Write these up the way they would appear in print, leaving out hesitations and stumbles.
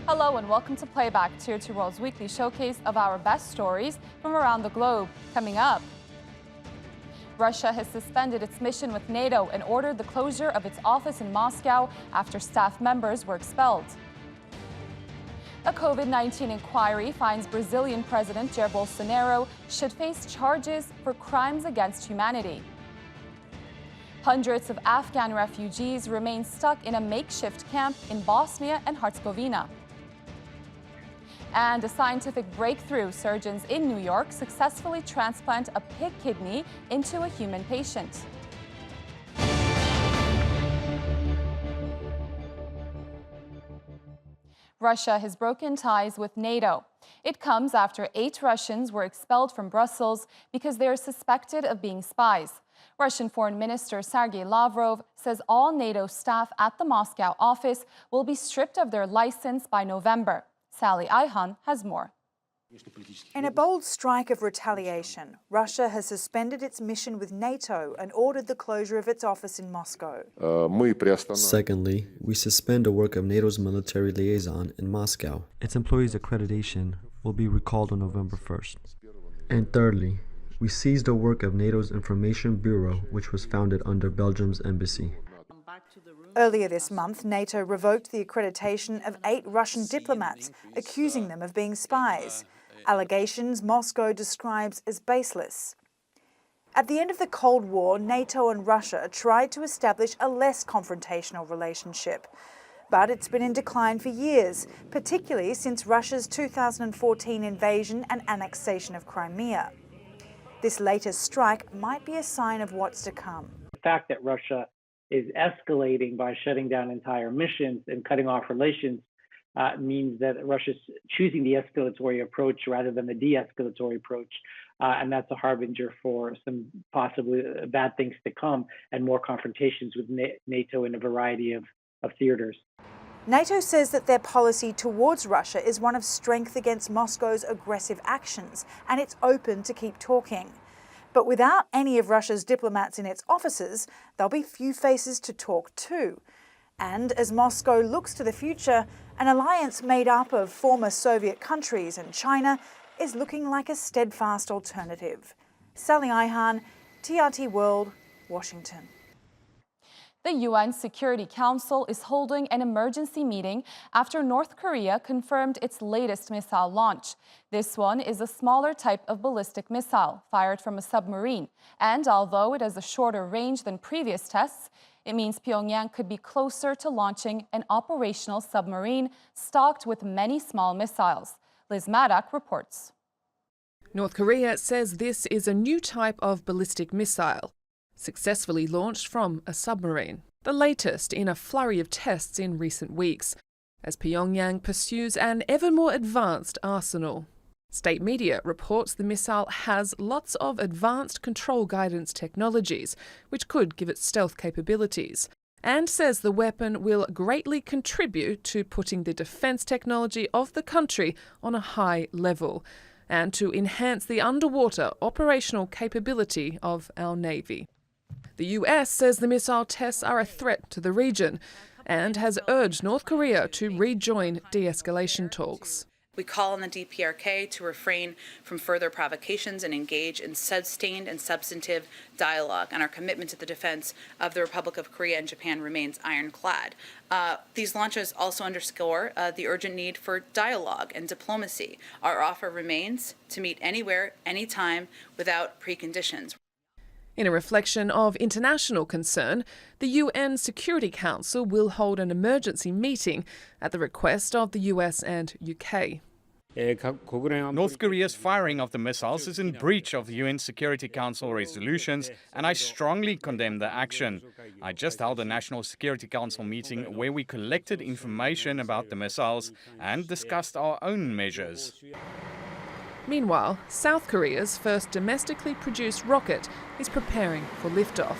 Hello and welcome to Playback, Tier 2 World's weekly showcase of our best stories from around the globe. Coming up, Russia has suspended its mission with NATO and ordered the closure of its office in Moscow after staff members were expelled. A COVID-19 inquiry finds Brazilian President Jair Bolsonaro should face charges for crimes against humanity. Hundreds of Afghan refugees remain stuck in a makeshift camp in Bosnia and Herzegovina. And a scientific breakthrough: surgeons in New York successfully transplant a pig kidney into a human patient. Russia has broken ties with NATO. It comes after 8 Russians were expelled from Brussels because they are suspected of being spies. Russian Foreign Minister Sergei Lavrov says all NATO staff at the Moscow office will be stripped of their license by November. Sally Ayhan has more. In a bold strike of retaliation, Russia has suspended its mission with NATO and ordered the closure of its office in Moscow. Secondly, we suspend the work of NATO's military liaison in Moscow. Its employees' accreditation will be recalled on November 1st. And thirdly, we seize the work of NATO's Information Bureau, which was founded under Belgium's embassy. Earlier this month, NATO revoked the accreditation of 8 Russian diplomats, accusing them of being spies. Allegations Moscow describes as baseless. At the end of the Cold War, NATO and Russia tried to establish a less confrontational relationship. But it's been in decline for years, particularly since Russia's 2014 invasion and annexation of Crimea. This latest strike might be a sign of what's to come. The fact that Russia is escalating by shutting down entire missions and cutting off relations means that Russia's choosing the escalatory approach rather than the de-escalatory approach. And that's a harbinger for some possibly bad things to come and more confrontations with NATO in a variety of theaters. NATO says that their policy towards Russia is one of strength against Moscow's aggressive actions, and it's open to keep talking. But without any of Russia's diplomats in its offices, there'll be few faces to talk to. And as Moscow looks to the future, an alliance made up of former Soviet countries and China is looking like a steadfast alternative. Sally Ayhan, TRT World, Washington. The UN Security Council is holding an emergency meeting after North Korea confirmed its latest missile launch. This one is a smaller type of ballistic missile fired from a submarine. And although it has a shorter range than previous tests, it means Pyongyang could be closer to launching an operational submarine stocked with many small missiles. Liz Maddock reports. North Korea says this is a new type of ballistic missile, successfully launched from a submarine, the latest in a flurry of tests in recent weeks, as Pyongyang pursues an ever more advanced arsenal. State media reports the missile has lots of advanced control guidance technologies, which could give it stealth capabilities, and says the weapon will greatly contribute to putting the defence technology of the country on a high level, and to enhance the underwater operational capability of our Navy. The US says the missile tests are a threat to the region and has urged North Korea to rejoin de-escalation talks. We call on the DPRK to refrain from further provocations and engage in sustained and substantive dialogue, and our commitment to the defense of the Republic of Korea and Japan remains ironclad. These launches also underscore the urgent need for dialogue and diplomacy. Our offer remains to meet anywhere, anytime, without preconditions. In a reflection of international concern, the UN Security Council will hold an emergency meeting at the request of the US and UK. North Korea's firing of the missiles is in breach of the UN Security Council resolutions, and I strongly condemn the action. I just held a National Security Council meeting where we collected information about the missiles and discussed our own measures. Meanwhile, South Korea's first domestically produced rocket is preparing for liftoff,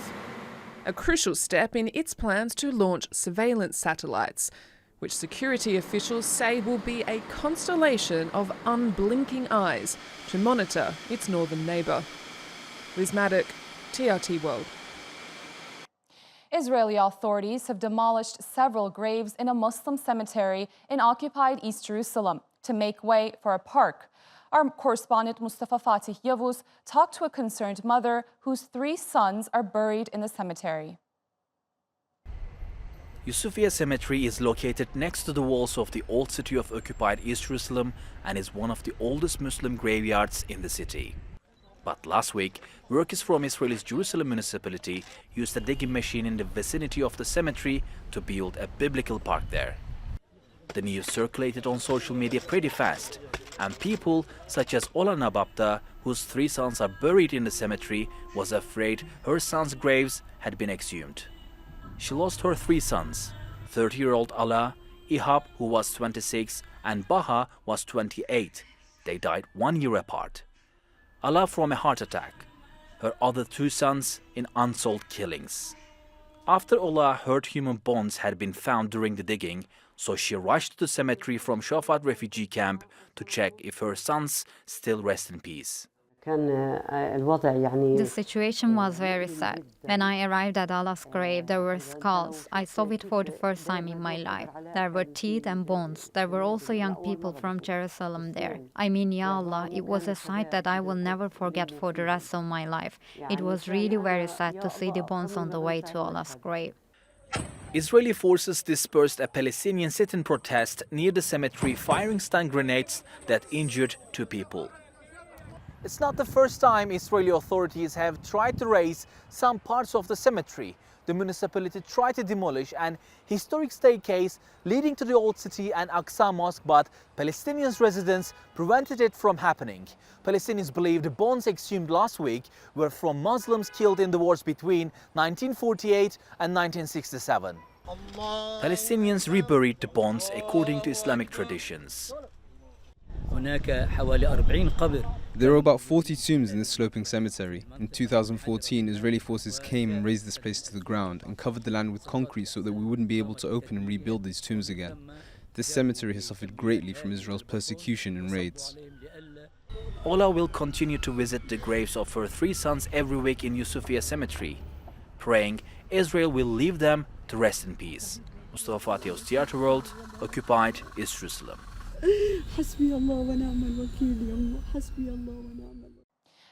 a crucial step in its plans to launch surveillance satellites, which security officials say will be a constellation of unblinking eyes to monitor its northern neighbour. Liz Maddock, TRT World. Israeli authorities have demolished several graves in a Muslim cemetery in occupied East Jerusalem to make way for a park. Our correspondent Mustafa Fatih Yavuz talked to a concerned mother whose 3 sons are buried in the cemetery. Yusufia Cemetery is located next to the walls of the old city of occupied East Jerusalem and is one of the oldest Muslim graveyards in the city. But last week, workers from Israel's Jerusalem municipality used a digging machine in the vicinity of the cemetery to build a biblical park there. The news circulated on social media pretty fast, and people such as Ola Nababta, whose 3 sons are buried in the cemetery, was afraid her sons' graves had been exhumed. She lost her 3 sons, 30-year-old Ala, Ihab, who was 26, and Baha was 28. They died 1 year apart. Ala from a heart attack, her other 2 sons in unsolved killings. After Ola heard human bones had been found during the digging, so she rushed to the cemetery from Shafat refugee camp to check if her sons still rest in peace. The situation was very sad. When I arrived at Allah's grave, there were skulls. I saw it for the first time in my life. There were teeth and bones. There were also young people from Jerusalem there. I mean, Ya Allah, it was a sight that I will never forget for the rest of my life. It was really very sad to see the bones on the way to Allah's grave. Israeli forces dispersed a Palestinian sit-in protest near the cemetery, firing stun grenades that injured 2 people. It's not the first time Israeli authorities have tried to raze some parts of the cemetery. The municipality tried to demolish an historic staircase leading to the Old City and Aqsa Mosque, but Palestinian residents prevented it from happening. Palestinians believe the bones exhumed last week were from Muslims killed in the wars between 1948 and 1967. Palestinians reburied the bones according to Islamic traditions. There are about 40 tombs in this sloping cemetery. In 2014, Israeli forces came and razed this place to the ground and covered the land with concrete so that we wouldn't be able to open and rebuild these tombs again. This cemetery has suffered greatly from Israel's persecution and raids. Ola will continue to visit the graves of her 3 sons every week in Yusufia Cemetery, praying Israel will leave them to rest in peace. Mustafa Fatih, Theatre World, occupied East Jerusalem.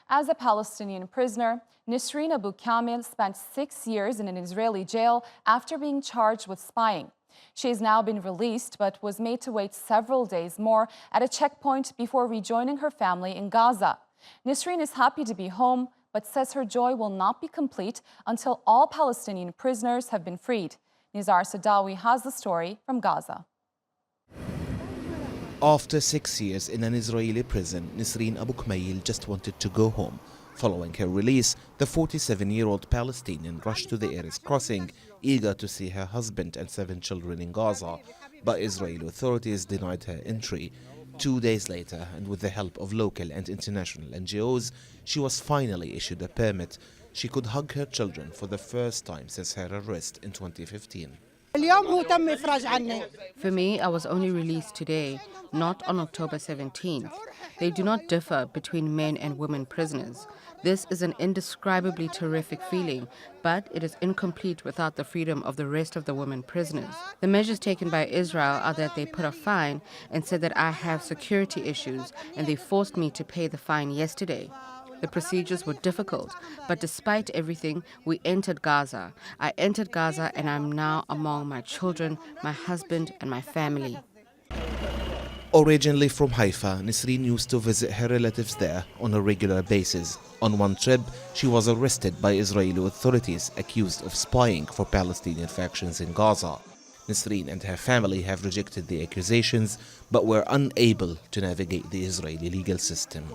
As a Palestinian prisoner, Nisreen Abu Kamil spent 6 years in an Israeli jail after being charged with spying. She has now been released but was made to wait several days more at a checkpoint before rejoining her family in Gaza. Nisreen is happy to be home but says her joy will not be complete until all Palestinian prisoners have been freed. Nizar Sadawi has the story from Gaza. After 6 years in an Israeli prison, Nisreen Abu Kamil just wanted to go home. Following her release, the 47-year-old Palestinian rushed to the Erez crossing, eager to see her husband and 7 children in Gaza. But Israeli authorities denied her entry. 2 days later, and with the help of local and international NGOs, she was finally issued a permit. She could hug her children for the first time since her arrest in 2015. For me, I was only released today, not on October 17th. They do not differ between men and women prisoners. This is an indescribably terrific feeling, but it is incomplete without the freedom of the rest of the women prisoners. The measures taken by Israel are that they put a fine and said that I have security issues, and they forced me to pay the fine yesterday. The procedures were difficult, but despite everything, we entered Gaza. I entered Gaza and I'm now among my children, my husband and my family. Originally from Haifa, Nisreen used to visit her relatives there on a regular basis. On one trip, she was arrested by Israeli authorities accused of spying for Palestinian factions in Gaza. Nisreen and her family have rejected the accusations, but were unable to navigate the Israeli legal system.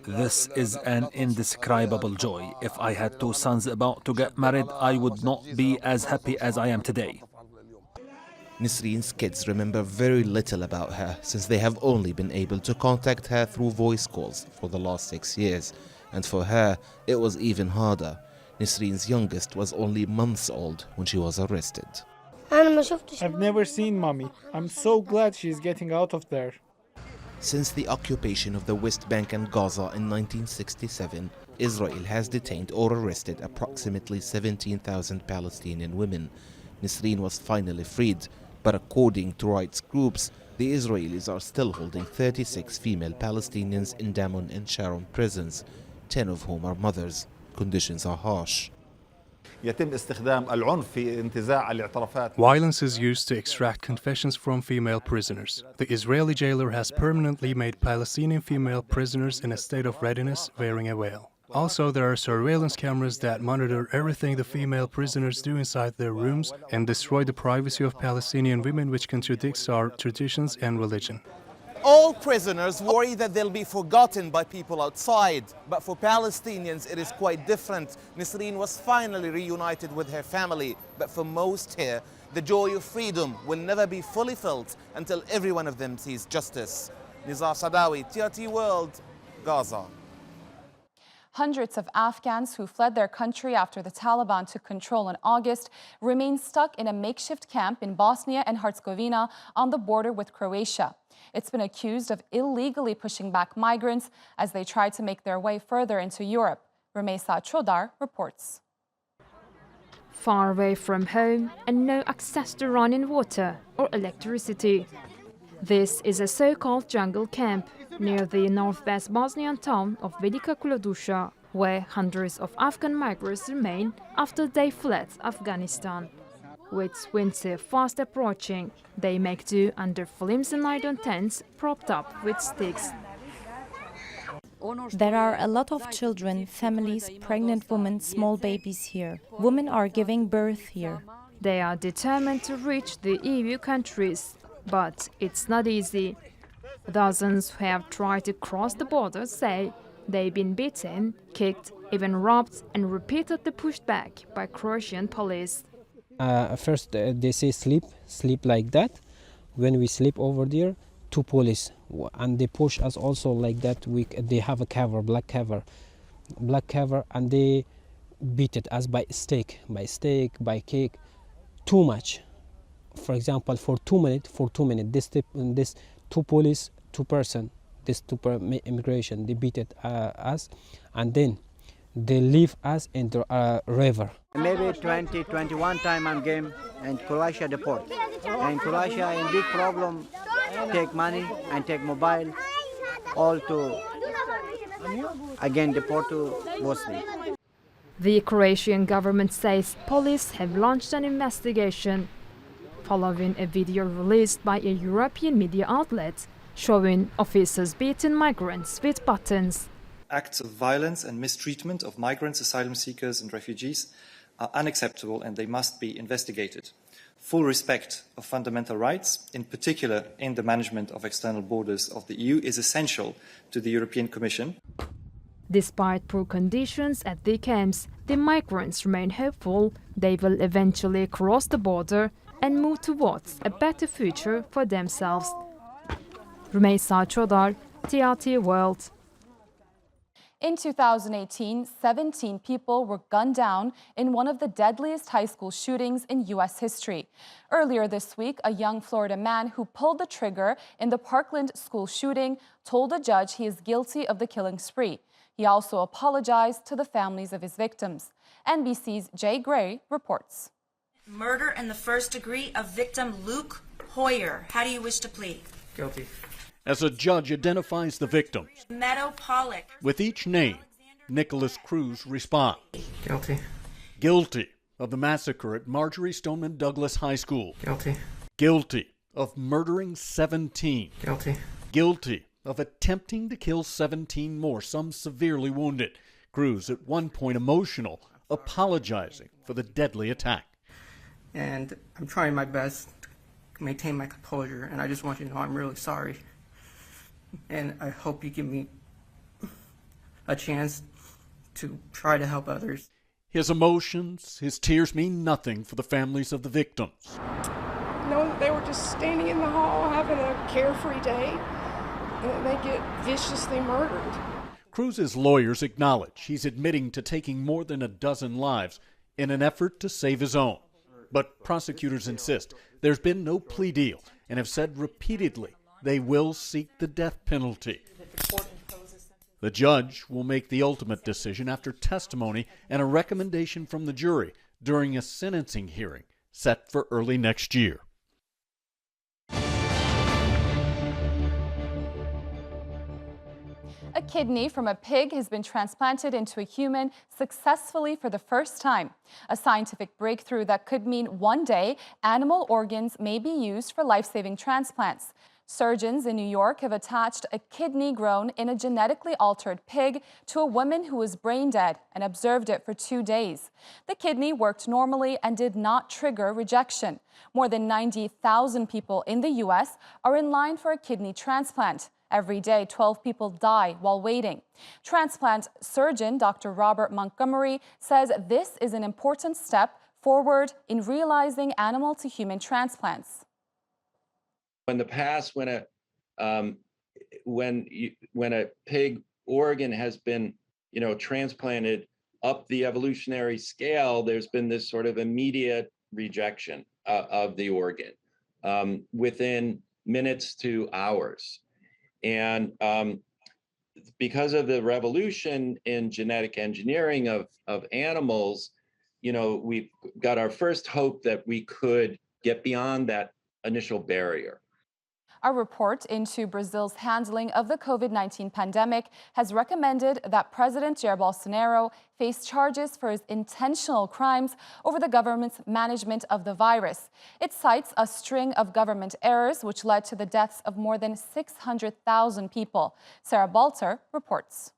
This is an indescribable joy. If I had 2 sons about to get married, I would not be as happy as I am today. Nisreen's kids remember very little about her since they have only been able to contact her through voice calls for the last 6 years. And for her, it was even harder. Nisreen's youngest was only months old when she was arrested. I've never seen Mommy. I'm so glad she's getting out of there. Since the occupation of the West Bank and Gaza in 1967, Israel has detained or arrested approximately 17,000 Palestinian women. Nisreen was finally freed, but according to rights groups, the Israelis are still holding 36 female Palestinians in Damon and Sharon prisons, 10 of whom are mothers. Conditions are harsh. Violence is used to extract confessions from female prisoners. The Israeli jailer has permanently made Palestinian female prisoners in a state of readiness wearing a veil. Also, there are surveillance cameras that monitor everything the female prisoners do inside their rooms and destroy the privacy of Palestinian women, which contradicts our traditions and religion. All prisoners worry that they'll be forgotten by people outside, but for Palestinians it is quite different. Nisreen was finally reunited with her family, but for most here, the joy of freedom will never be fully felt until every one of them sees justice. Nizar Sadawi, TRT World, Gaza. Hundreds of Afghans who fled their country after the Taliban took control in August remain stuck in a makeshift camp in Bosnia and Herzegovina on the border with Croatia. It's been accused of illegally pushing back migrants as they try to make their way further into Europe. Rumeysa Chodar reports. Far away from home and no access to running water or electricity. This is a so-called jungle camp near the northwest Bosnian town of Velika Kulodusha, where hundreds of Afghan migrants remain after they fled Afghanistan. With winter fast approaching, they make do under flimsy nylon tents propped up with sticks. There are a lot of children, families, pregnant women, small babies here. Women are giving birth here. They are determined to reach the EU countries, but it's not easy. Dozens who have tried to cross the border say they've been beaten, kicked, even robbed and repeatedly pushed back by Croatian police. First they say sleep like that. When we sleep over there, two police, and they push us also like that. They have a cover, black cover, and they beat it us by stick, by kick, too much. For example, for 2 minutes, this two police, two person, this immigration, they beat it us, and then they leave us in the river. Maybe 20, 21 time I'm game and Croatia deport. And Croatia in big problem, take money and take mobile, all to again deport to Bosnia. The Croatian government says police have launched an investigation following a video released by a European media outlet showing officers beating migrants with buttons. Acts of violence and mistreatment of migrants, asylum seekers and refugees are unacceptable and they must be investigated. Full respect of fundamental rights, in particular in the management of external borders of the EU, is essential to the European Commission. Despite poor conditions at the camps, the migrants remain hopeful they will eventually cross the border and move towards a better future for themselves. Rumeysa Chodar, TRT World. In 2018, 17 people were gunned down in one of the deadliest high school shootings in U.S. history. Earlier this week, a young Florida man who pulled the trigger in the Parkland school shooting told a judge he is guilty of the killing spree. He also apologized to the families of his victims. NBC's Jay Gray reports. Murder in the first degree of victim Luke Hoyer. How do you wish to plead? Guilty. As a judge identifies the victims, Meadow Pollock. with each name, Nikolas Cruz responds. Guilty. Guilty of the massacre at Marjorie Stoneman Douglas High School. Guilty. Guilty of murdering 17. Guilty. Guilty of attempting to kill 17 more, some severely wounded. Cruz, at one point emotional, apologizing for the deadly attack. And I'm trying my best to maintain my composure, and I just want you to know I'm really sorry. And I hope you give me a chance to try to help others. His emotions, his tears mean nothing for the families of the victims. Knowing that they were just standing in the hall having a carefree day, and they get viciously murdered. Cruz's lawyers acknowledge he's admitting to taking more than a dozen lives in an effort to save his own. But prosecutors insist there's been no plea deal and have said repeatedly they will seek the death penalty. The judge will make the ultimate decision after testimony and a recommendation from the jury during a sentencing hearing set for early next year. A kidney from a pig has been transplanted into a human successfully for the first time. A scientific breakthrough that could mean one day animal organs may be used for life-saving transplants. Surgeons in New York have attached a kidney grown in a genetically altered pig to a woman who was brain dead and observed it for 2 days. The kidney worked normally and did not trigger rejection. More than 90,000 people in the U.S. are in line for a kidney transplant. Every day, 12 people die while waiting. Transplant surgeon Dr. Robert Montgomery says this is an important step forward in realizing animal-to-human transplants. In the past, when a pig organ has been, transplanted up the evolutionary scale, there's been this sort of immediate rejection of the organ within minutes to hours. And because of the revolution in genetic engineering of animals, we've got our first hope that we could get beyond that initial barrier. A report into Brazil's handling of the COVID-19 pandemic has recommended that President Jair Bolsonaro face charges for his intentional crimes over the government's management of the virus. It cites a string of government errors which led to the deaths of more than 600,000 people. Sarah Balter reports.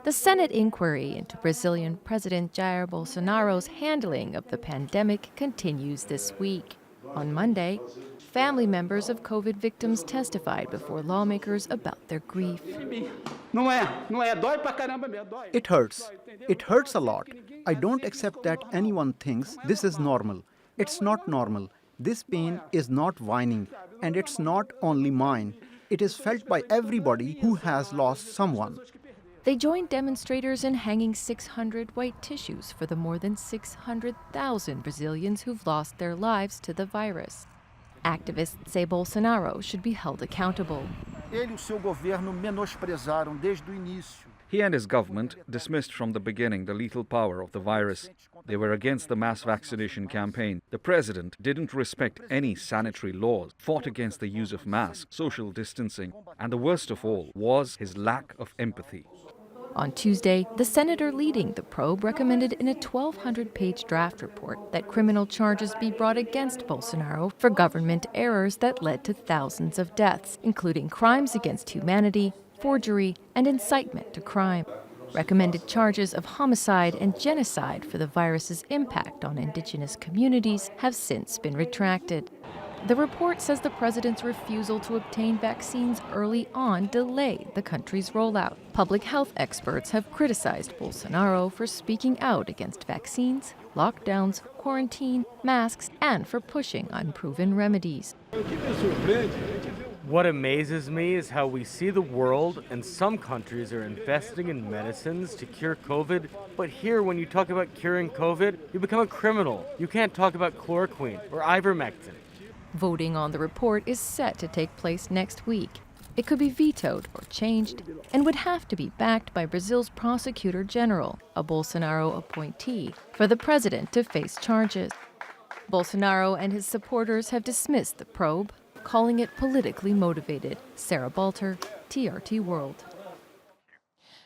The Senate inquiry into Brazilian President Jair Bolsonaro's handling of the pandemic continues this week. On Monday, family members of COVID victims testified before lawmakers about their grief. It hurts. It hurts a lot. I don't accept that anyone thinks this is normal. It's not normal. This pain is not whining, and it's not only mine. It is felt by everybody who has lost someone. They joined demonstrators in hanging 600 white tissues for the more than 600,000 Brazilians who've lost their lives to the virus. Activists say Bolsonaro should be held accountable. He and his government dismissed from the beginning the lethal power of the virus. They were against the mass vaccination campaign. The president didn't respect any sanitary laws, fought against the use of masks, social distancing, and the worst of all was his lack of empathy. On Tuesday, the senator leading the probe recommended in a 1,200-page draft report that criminal charges be brought against Bolsonaro for government errors that led to thousands of deaths, including crimes against humanity, forgery, and incitement to crime. Recommended charges of homicide and genocide for the virus's impact on indigenous communities have since been retracted. The report says the president's refusal to obtain vaccines early on delayed the country's rollout. Public health experts have criticized Bolsonaro for speaking out against vaccines, lockdowns, quarantine, masks, and for pushing unproven remedies. What amazes me is how we see the world and some countries are investing in medicines to cure COVID, but here when you talk about curing COVID, you become a criminal. You can't talk about chloroquine or ivermectin. Voting on the report is set to take place next week. It could be vetoed or changed and would have to be backed by Brazil's prosecutor general, a Bolsonaro appointee, for the president to face charges. Bolsonaro and his supporters have dismissed the probe, calling it politically motivated. Sarah Balter, TRT World.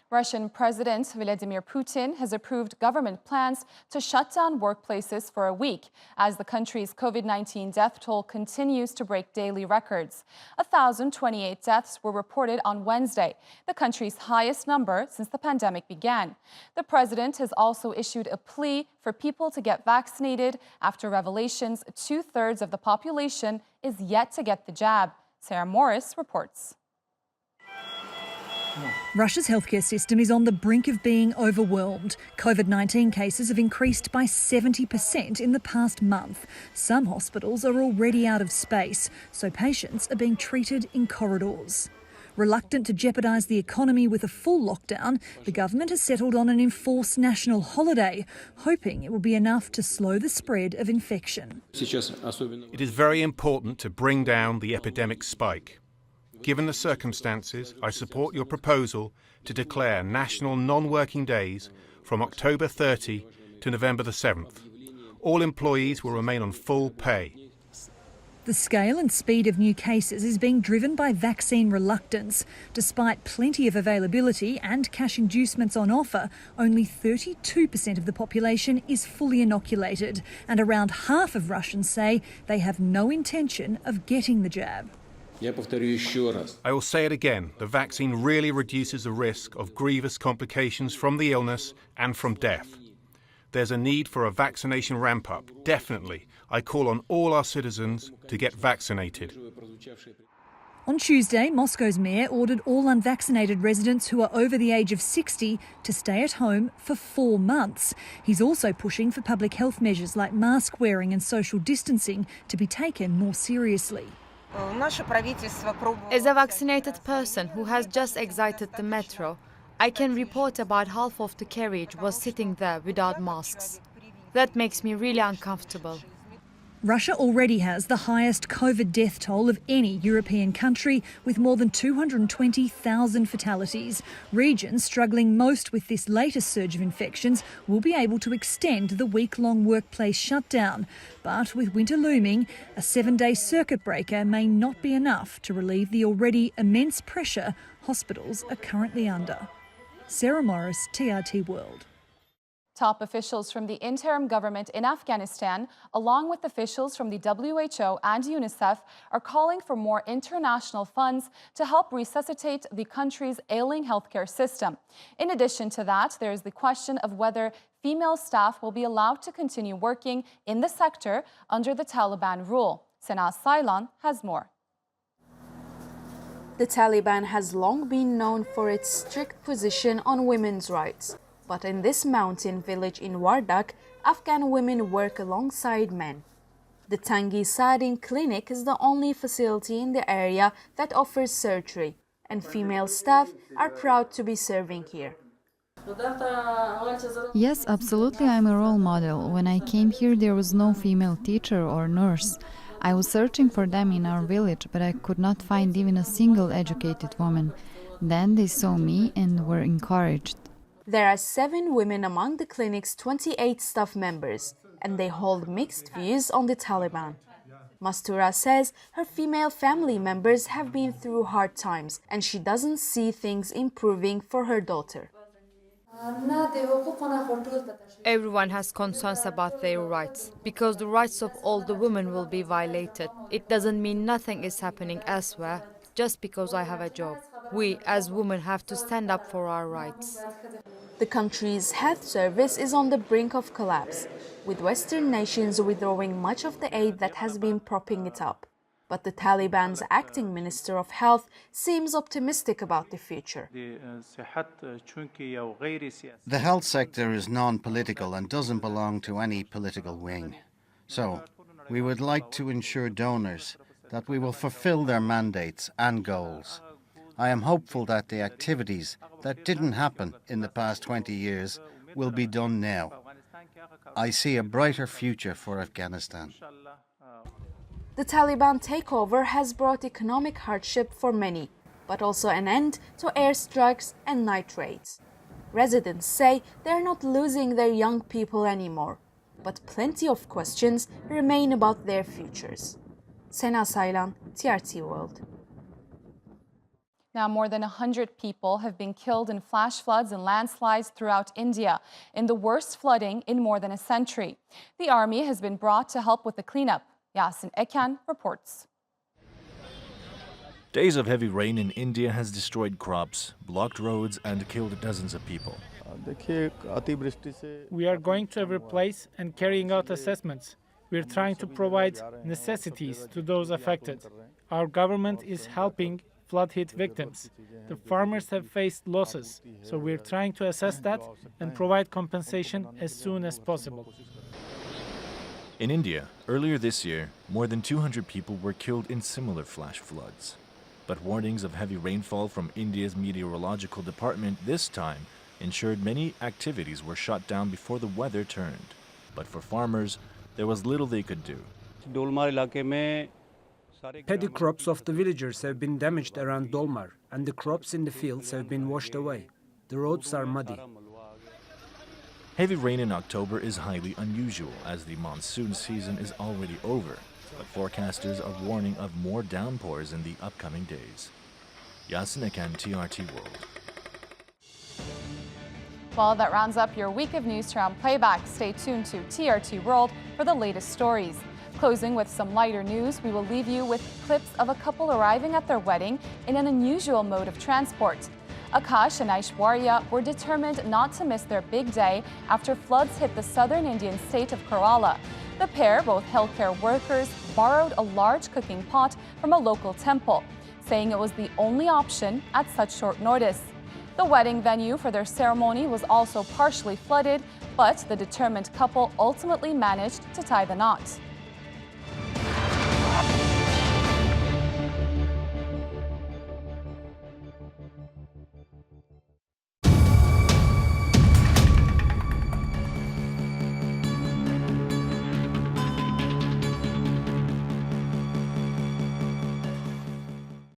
Russian President Vladimir Putin has approved government plans to shut down workplaces for a week as the country's COVID-19 death toll continues to break daily records. 1,028 deaths were reported on Wednesday, the country's highest number since the pandemic began. The president has also issued a plea for people to get vaccinated after revelations 2/3 of the population is yet to get the jab. Sarah Morris reports. Russia's healthcare system is on the brink of being overwhelmed. COVID-19 cases have increased by 70% in the past month. Some hospitals are already out of space, so patients are being treated in corridors. Reluctant to jeopardise the economy with a full lockdown, the government has settled on an enforced national holiday, hoping it will be enough to slow the spread of infection. It is very important to bring down the epidemic spike. Given the circumstances, I support your proposal to declare national non-working days from October 30 to November the 7th. All employees will remain on full pay. The scale and speed of new cases is being driven by vaccine reluctance. Despite plenty of availability and cash inducements on offer, only 32% of the population is fully inoculated, and around half of Russians say they have no intention of getting the jab. I will say it again, the vaccine really reduces the risk of grievous complications from the illness and from death. There's a need for a vaccination ramp-up, definitely. I call on all our citizens to get vaccinated. On Tuesday, Moscow's mayor ordered all unvaccinated residents who are over the age of 60 to stay at home for 4 months. He's also pushing for public health measures like mask wearing and social distancing to be taken more seriously. As a vaccinated person who has just exited the metro, I can report about half of the carriage was sitting there without masks. That makes me really uncomfortable. Russia already has the highest COVID death toll of any European country, with more than 220,000 fatalities. Regions struggling most with this latest surge of infections will be able to extend the week-long workplace shutdown. But with winter looming, a 7-day circuit breaker may not be enough to relieve the already immense pressure hospitals are currently under. Sarah Morris, TRT World. Top officials from the interim government in Afghanistan, along with officials from the WHO and UNICEF, are calling for more international funds to help resuscitate the country's ailing healthcare system. In addition to that, there is the question of whether female staff will be allowed to continue working in the sector under the Taliban rule. Sena Saylan has more. The Taliban has long been known for its strict position on women's rights. But in this mountain village in Wardak, Afghan women work alongside men. The Tangi Sadin Clinic is the only facility in the area that offers surgery, and female staff are proud to be serving here. Yes, absolutely, I'm a role model. When I came here, there was no female teacher or nurse. I was searching for them in our village, but I could not find even a single educated woman. Then they saw me and were encouraged. There are 7 women among the clinic's 28 staff members, and they hold mixed views on the Taliban. Mastura says her female family members have been through hard times, and she doesn't see things improving for her daughter. Everyone has concerns about their rights, because the rights of all the women will be violated. It doesn't mean nothing is happening elsewhere, just because I have a job. We, as women, have to stand up for our rights. The country's health service is on the brink of collapse, with Western nations withdrawing much of the aid that has been propping it up. But the Taliban's acting Minister of Health seems optimistic about the future. The health sector is non-political and doesn't belong to any political wing. So, we would like to ensure donors that we will fulfill their mandates and goals. I am hopeful that the activities that didn't happen in the past 20 years will be done now. I see a brighter future for Afghanistan. The Taliban takeover has brought economic hardship for many, but also an end to airstrikes and night raids. Residents say they're not losing their young people anymore, but plenty of questions remain about their futures. Sena Saylan, TRT World. Now, more than 100 people have been killed in flash floods and landslides throughout India, in the worst flooding in more than a century. The army has been brought to help with the cleanup. Yasin Ekan reports. Days of heavy rain in India has destroyed crops, blocked roads, and killed dozens of people. We are going to every place and carrying out assessments. We are trying to provide necessities to those affected. Our government is helping flood-hit victims. The farmers have faced losses, so we're trying to assess that and provide compensation as soon as possible. In India, earlier this year, more than 200 people were killed in similar flash floods. But warnings of heavy rainfall from India's meteorological department this time ensured many activities were shut down before the weather turned. But for farmers, there was little they could do. Paddy crops of the villagers have been damaged around Dolmar, and the crops in the fields have been washed away. The roads are muddy. Heavy rain in October is highly unusual as the monsoon season is already over, but forecasters are warning of more downpours in the upcoming days. Yasin Akan, TRT World. Well, that rounds up your week of news here on Playback. Stay tuned to TRT World for the latest stories. Closing with some lighter news, we will leave you with clips of a couple arriving at their wedding in an unusual mode of transport. Akash and Aishwarya were determined not to miss their big day after floods hit the southern Indian state of Kerala. The pair, both healthcare workers, borrowed a large cooking pot from a local temple, saying it was the only option at such short notice. The wedding venue for their ceremony was also partially flooded, but the determined couple ultimately managed to tie the knot.